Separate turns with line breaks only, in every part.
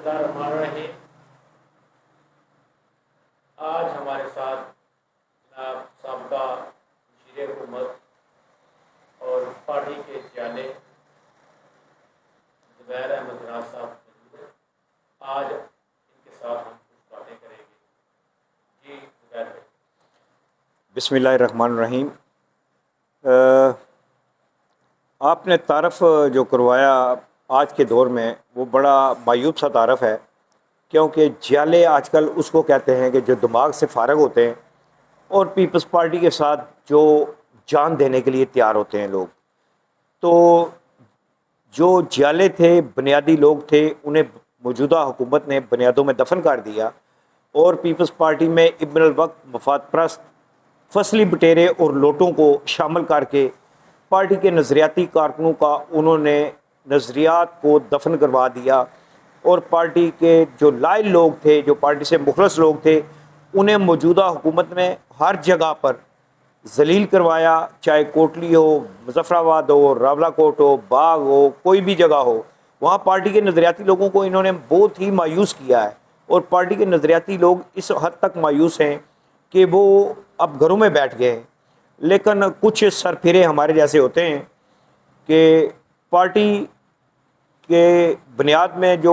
बिस्मिल्लाहिर्रहमानिर्रहीम। आज हमारे साथ जनाब साबका वज़ीर हुकूमत और पार्टी के सियाने ज़ुबैर अहमद जनाब साहब मौजूद हैं। आज इनके साथ हम कुछ बातें करेंगे। जी ज़ुबैर भाई।
बिस्मिल्लाहिर्रहमानिर्रहीम। आपने तारफ़ जो करवाया आज के दौर में वो बड़ा मायूब सा तारफ़ है, क्योंकि जियाले आजकल उसको कहते हैं कि जो दिमाग से फ़ारग होते हैं और पीपल्स पार्टी के साथ जो जान देने के लिए तैयार होते हैं लोग। तो जो जियाले थे, बुनियादी लोग थे, उन्हें मौजूदा हुकूमत ने बुनियादों में दफन कर दिया और पीपल्स पार्टी में इब्न अल वक्त, मफाद परस्त, फसली बटेरे और लोटों को शामिल करके पार्टी के नज़रियाती कारकुनों का उन्होंने नज़रियात को दफन करवा दिया और पार्टी के जो लायल लोग थे, जो पार्टी से मुखलस लोग थे, उन्हें मौजूदा हुकूमत में हर जगह पर जलील करवाया। चाहे कोटली हो, मुजफ्फराबाद हो, रावलाकोट हो, बाग हो, कोई भी जगह हो, वहाँ पार्टी के नज़रियाती लोगों को इन्होंने बहुत ही मायूस किया है। और पार्टी के नज़रियाती लोग इस हद तक मायूस हैं कि वो अब घरों में बैठ गए हैं। लेकिन कुछ सरफिरे हमारे जैसे होते हैं कि पार्टी के बुनियाद में जो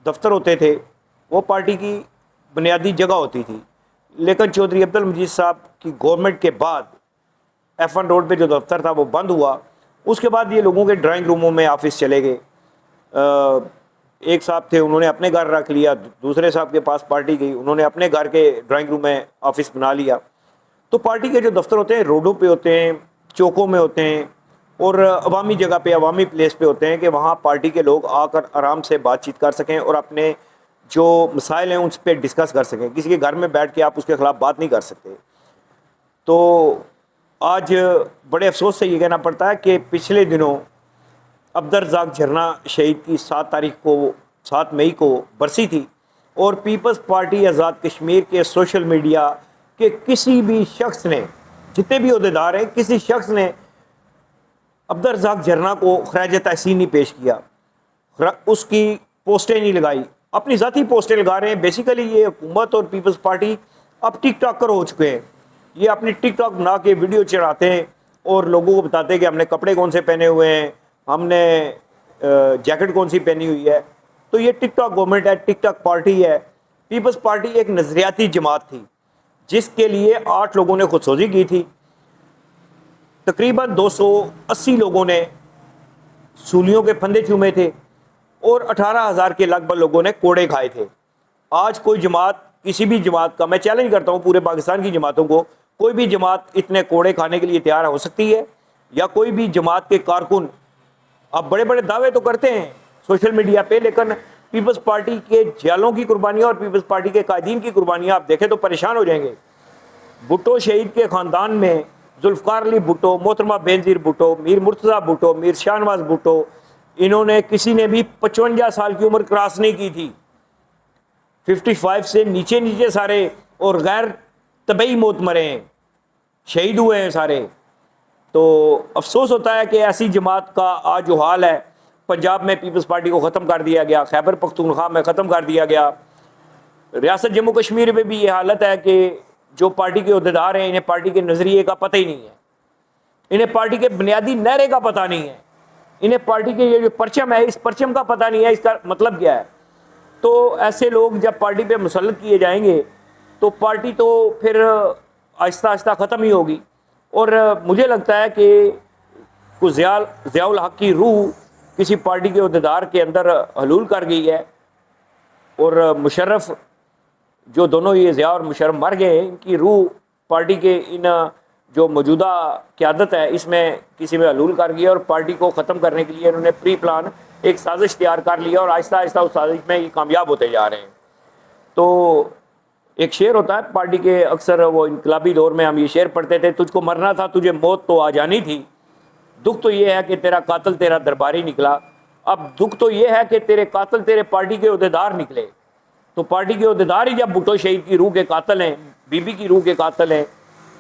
दफ्तर होते थे वो पार्टी की बुनियादी जगह होती थी, लेकिन चौधरी अब्दुल मजीद साहब की गवर्नमेंट के बाद F1 रोड पे जो दफ्तर था वो बंद हुआ। उसके बाद ये लोगों के ड्राइंग रूमों में ऑफिस चले गए। एक साहब थे, उन्होंने अपने घर रख लिया, दूसरे साहब के पास पार्टी गई, उन्होंने अपने घर के ड्राइंग रूम में ऑफिस बना लिया। तो पार्टी के जो दफ्तर होते हैं रोडों पे होते हैं, चौकों में होते हैं और अवामी जगह पे, अवामी प्लेस पे होते हैं कि वहाँ पार्टी के लोग आकर आराम से बातचीत कर सकें और अपने जो मसाइल हैं उस पर डिस्कस कर सकें। किसी के घर में बैठ के आप उसके ख़िलाफ़ बात नहीं कर सकते। तो आज बड़े अफसोस से ये कहना पड़ता है कि पिछले दिनों अब्दुल रज़ाक झरना शहीद की 7 मई को बरसी थी और पीपल्स पार्टी आज़ाद कश्मीर के सोशल मीडिया के किसी भी शख्स ने, जितने भी ओहदेदार हैं, किसी शख्स ने अब्दुल रज़ाक झरना को खराज तहसीन नहीं पेश किया, उसकी पोस्टें नहीं लगाई, अपनी ज़ाती पोस्टें लगा रहे हैं। बेसिकली ये हुकूमत और पीपल्स पार्टी अब टिकटॉकर हो चुके हैं। ये अपनी टिकटॉक बना के वीडियो चढ़ाते हैं और लोगों को बताते हैं कि हमने कपड़े कौन से पहने हुए हैं, हमने जैकेट कौन सी पहनी हुई है। तो ये टिकटॉक गवर्नमेंट है, टिकटॉक पार्टी है। पीपल्स पार्टी एक नज़रियाती जमात थी जिसके लिए 8 लोगों ने खुदसोजी की थी। तकरीबन 280 लोगों ने सूलियों के फंदे चूमे थे और 18,000 के लगभग लोगों ने कोड़े खाए थे। आज कोई जमात, किसी भी जमात का, मैं चैलेंज करता हूँ पूरे पाकिस्तान की जमातों को, कोई भी जमात इतने कोड़े खाने के लिए तैयार हो सकती है? या कोई भी जमात के कारकुन, अब बड़े बड़े दावे तो करते हैं सोशल मीडिया पे, लेकिन पीपल्स पार्टी के जियालों की कुर्बानियाँ और पीपल्स पार्टी के कायदीन की कुर्बानियाँ आप देखें तो परेशान हो जाएंगे। भुट्टो शहीद के ख़ानदान में जुल्फ़कार अली भुट्टो, मोहतरमा बेनज़ीर भुट्टो, मीर मुर्तज़ा भुट्टो, मीर शाहनवाज भुट्टो, इन्होंने किसी ने भी 55 साल की उम्र क्रॉस नहीं की थी। 55 से नीचे नीचे सारे और गैर तबई मौत मरे हैं, शहीद हुए हैं सारे। तो अफसोस होता है कि ऐसी जमात का आज जो हाल है, पंजाब में पीपल्स पार्टी को ख़त्म कर दिया गया, खैबर पख्तूनख्वा में ख़त्म कर दिया गया, रियासत जम्मू कश्मीर में भी ये हालत है कि जो पार्टी के अहदेदार हैं, इन्हें पार्टी के नज़रिए का पता ही नहीं है, इन्हें पार्टी के बुनियादी नारे का पता नहीं है, इन्हें पार्टी के ये जो परचम है, इस परचम का पता नहीं है, इसका मतलब क्या है। तो ऐसे लोग जब पार्टी पे मुसल्लत किए जाएंगे तो पार्टी तो फिर आहिस्ता आहिस्ता ख़त्म ही होगी। और मुझे लगता है कि कुछ ज़ियाउल हक की रूह किसी पार्टी के अहदेदार के अंदर हलूल कर गई है और मुशर्रफ, जो दोनों ये ज़िया और मुशर्रफ मर गए हैं, इनकी रूह पार्टी के इन जो मौजूदा क़यादत है इसमें किसी में हलूल कर गई है और पार्टी को ख़त्म करने के लिए इन्होंने प्री प्लान एक साजिश तैयार कर लिया और आहिस्ता आहिस्ता उस साजिश में ये कामयाब होते जा रहे हैं। तो एक शेर होता है पार्टी के, अक्सर वो इनकलाबी दौर में हम ये शेर पढ़ते थे, तुझको मरना था तुझे मौत तो आ जानी थी, दुख तो ये है कि तेरा कातिल तेरा दरबारी निकला। अब दुख तो ये है कि तेरे कातिल तेरे पार्टी के अहदेदार निकले। तो पार्टी के अहदेदार ही जब भुट्टो शहीद की रूह के कातिल हैं, बीबी की रूह के कातिल हैं,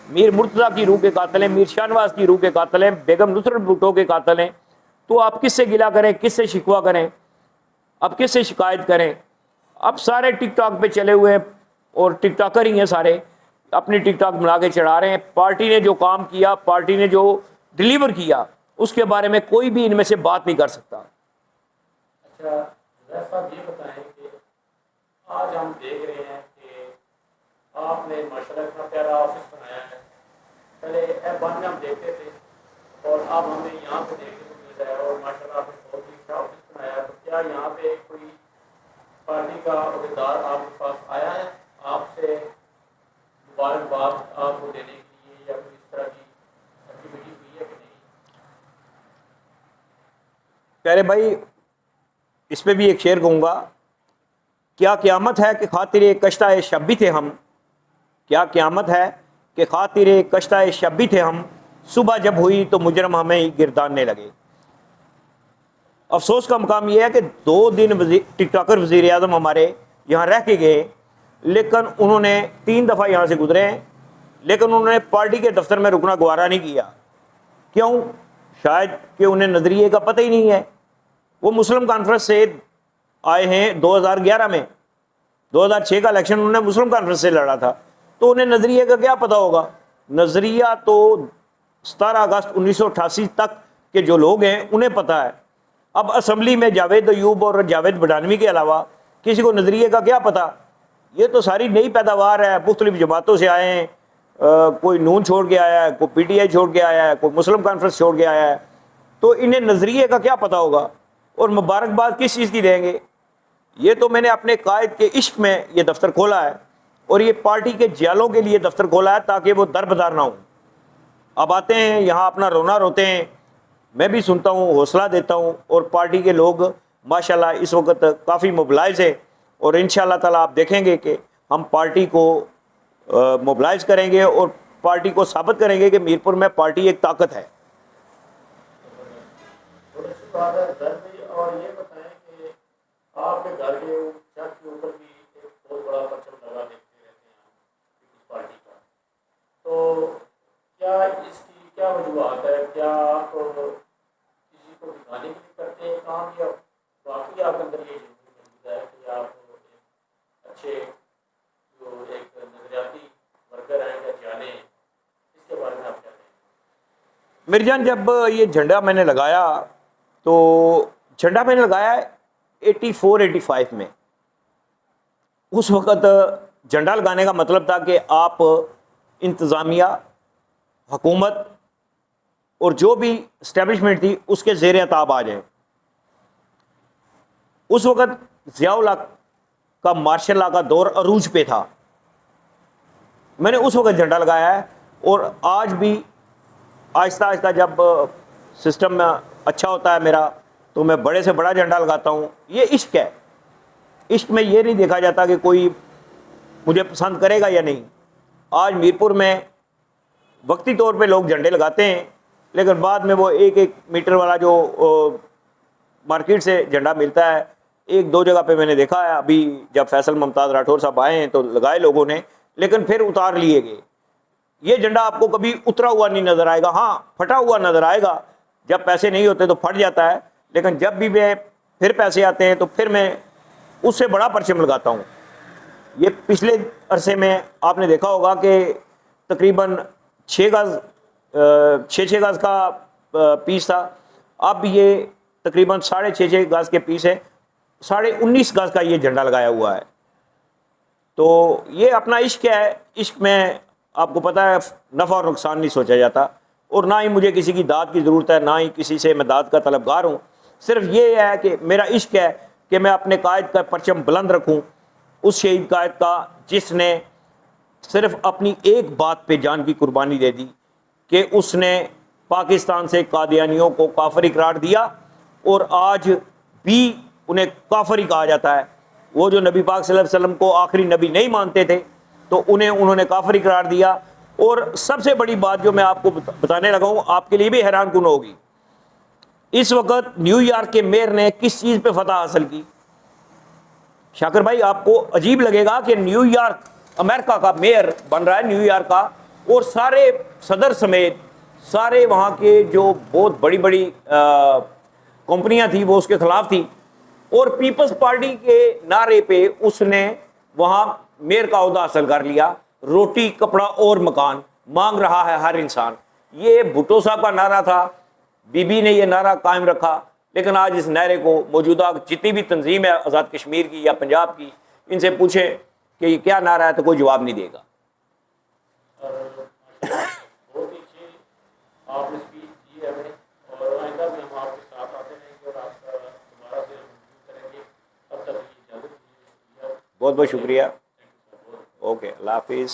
मीर मुर्तज़ा की रूह के कातिल हैं, मीर शाहनवाज की रूह के कातिल हैं, बेगम नुसरत भुट्टो के कातिल हैं, तो आप किससे गिला करें, किससे शिकवा करें, अब किससे शिकायत करें? अब सारे टिकटॉक पे चले हुए हैं और टिकटॉकर ही हैं सारे, अपनी टिकटॉक बना के चढ़ा रहे हैं। पार्टी ने जो काम किया, पार्टी ने जो डिलीवर किया, उसके बारे में कोई भी इनमें से बात नहीं कर सकता।
अच्छा ज़ुबैर साहब, ये बताएं कि आज हम देख रहे हैं कि आपने माशाल्लाह इतना प्यारा ऑफिस बनाया है। पहले F1 में हम देखते थे और अब हमें यहाँ पे देखने को मिल रहा है, और माशाल्लाह आपने बहुत ही अच्छा ऑफिस बनाया है। तो क्या यहाँ पे कोई पार्टी का उम्मीदवार आपके पास आया है आपसे मुबारकबाद आपको देने के लिए, या कोई इस तरह की एक्टिविटी हुई है कि नहीं?
प्यारे भाई, इस पे भी एक शेर कहूँगा, क्या क़यामत है कि खातिर कश्ता शब भी थे हम, क्या क़यामत है कि खातिर कश्ता शब भी थे हम, सुबह जब हुई तो मुजरम हमें ही गिरदानने लगे। अफसोस का मुकाम यह है कि 2 दिन टिकटॉकर वज़ीर आज़म हमारे यहाँ रह के गए, लेकिन उन्होंने 3 दफ़ा यहाँ से गुजरे हैं, लेकिन उन्होंने पार्टी के दफ्तर में रुकना गवारा नहीं किया। क्यों? शायद कि उन्हें नज़रिए का पता ही नहीं है। वो मुस्लिम कॉन्फ्रेंस से आए हैं 2011 में, 2006 का इलेक्शन उन्होंने मुस्लिम कॉन्फ्रेंस से लड़ा था, तो उन्हें नज़रिए का क्या पता होगा? नज़रिया तो 17 अगस्त 1988 तक के जो लोग हैं उन्हें पता है। अब असम्बली में जावेद अयूब और जावेद बडानवी के अलावा किसी को नज़रिए का क्या पता? ये तो सारी नई पैदावार है, मुख्तलिफ जमातों से आए हैं, कोई नून छोड़ के आया है, कोई PTI छोड़ के आया है, कोई मुस्लिम कॉन्फ्रेंस छोड़ के आया है, तो इन्हें नज़रिए का क्या पता होगा? और मुबारकबाद किस चीज़ की देंगे? ये तो मैंने अपने कायद के इश्क में ये दफ्तर खोला है, और ये पार्टी के जियालों के लिए दफ्तर खोला है ताकि वो दरबदार ना हो। अब आते हैं यहाँ अपना रोना रोते हैं, मैं भी सुनता हूँ, हौसला देता हूँ, और पार्टी के लोग माशाल्लाह इस वक्त काफ़ी मोबिलाइज है, और इंशाअल्लाह ताला आप देखेंगे कि हम पार्टी को मोबिलाइज करेंगे और पार्टी को साबित करेंगे कि मीरपुर में पार्टी एक ताकत है।
और ये बताएं कि आपके घर के छत के ऊपर भी एक बहुत बड़ा परचम लगा देखते रहते हैं हम पार्टी का, तो क्या इसकी क्या वजूहत है? क्या आप किसी को दिखाने के लिए करते हैं काम, या वाकई आप अंदर ये मौजूद है कि आप एक अच्छे जो एक नजरियाती वर्कर हैं या जाने, इसके बारे में आप क्या कहें?
मिर्जान, जब ये झंडा मैंने लगाया, तो झंडा मैंने लगाया 84-85 में। उस वक़्त झंडा लगाने का मतलब था कि आप इंतज़ामिया, हुकूमत और जो भी इस्टेब्लिशमेंट थी उसके ज़ेर अताब आ जाएं। उस वक़्त ज़ियाउल हक का मार्शल लॉ का दौर अरूज पे था। मैंने उस वक़्त झंडा लगाया है, और आज भी आहिस्ता आहिस्ता जब सिस्टम में अच्छा होता है मेरा, तो मैं बड़े से बड़ा झंडा लगाता हूँ। ये इश्क है। इश्क में ये नहीं देखा जाता कि कोई मुझे पसंद करेगा या नहीं। आज मीरपुर में वक्ती तौर पे लोग झंडे लगाते हैं, लेकिन बाद में वो 1-1 मीटर वाला जो मार्केट से झंडा मिलता है, 1-2 जगह पे मैंने देखा है। अभी जब फैसल मुमताज़ राठौर साहब आए हैं तो लगाए लोगों ने, लेकिन फिर उतार लिए गए। ये झंडा आपको कभी उतरा हुआ नहीं नज़र आएगा। हाँ, फटा हुआ नज़र आएगा, जब पैसे नहीं होते तो फट जाता है, लेकिन जब भी मैं फिर पैसे आते हैं तो फिर मैं उससे बड़ा परचम लगाता हूँ। ये पिछले अरसे में आपने देखा होगा कि तकरीबन 6 गज़ का पीस था, अब ये तकरीबन 6.5 गज़ के पीस है, 19.5 गज़ का ये झंडा लगाया हुआ है। तो ये अपना इश्क है। इश्क में आपको पता है नफ़ा और नुकसान नहीं सोचा जाता, और ना ही मुझे किसी की दाद की ज़रूरत है, ना ही किसी से मैं दाद का तलबगार हूँ। सिर्फ ये है कि मेरा इश्क है कि मैं अपने कायद का परचम बुलंद रखूँ, उस शहीद कायद का जिसने सिर्फ अपनी एक बात पे जान की कुर्बानी दे दी कि उसने पाकिस्तान से कादियानियों को काफिर करार दिया, और आज भी उन्हें काफिर ही कहा जाता है। वो जो नबी पाक सल्लल्लाहु अलैहि वसल्लम को आखिरी नबी नहीं मानते थे, तो उन्होंने काफिर करार दिया। और सबसे बड़ी बात जो मैं आपको बताने लगा हूँ, आपके लिए भी हैरान कुन होगी। इस वक्त न्यूयॉर्क के मेयर ने किस चीज़ पे फतह हासिल की? शाकिर भाई, आपको अजीब लगेगा कि न्यूयॉर्क अमेरिका का मेयर बन रहा है, न्यूयॉर्क का, और सारे सदर समेत सारे वहाँ के जो बहुत बड़ी बड़ी कंपनियाँ थी वो उसके ख़िलाफ़ थी, और पीपल्स पार्टी के नारे पे उसने वहां मेयर का ओहदा हासिल कर लिया। रोटी कपड़ा और मकान मांग रहा है हर इंसान। ये भुट्टो साहब का नारा था, बीबी ने ये नारा कायम रखा। लेकिन आज इस नारे को मौजूदा जितनी भी तंजीम है आज़ाद कश्मीर की या पंजाब की, इनसे पूछें कि ये क्या नारा है तो कोई जवाब नहीं देगा।
बहुत ही अच्छी आपने स्पीच दी है हमें, और आइंदा भी हम आपके साथ आते रहेंगे और आपका दोबारा से हम रिव्यू करेंगे। तब तक की इजाज़त दीजिए।
बहुत बहुत शुक्रिया। ओके, अल्लाह हाफिज़।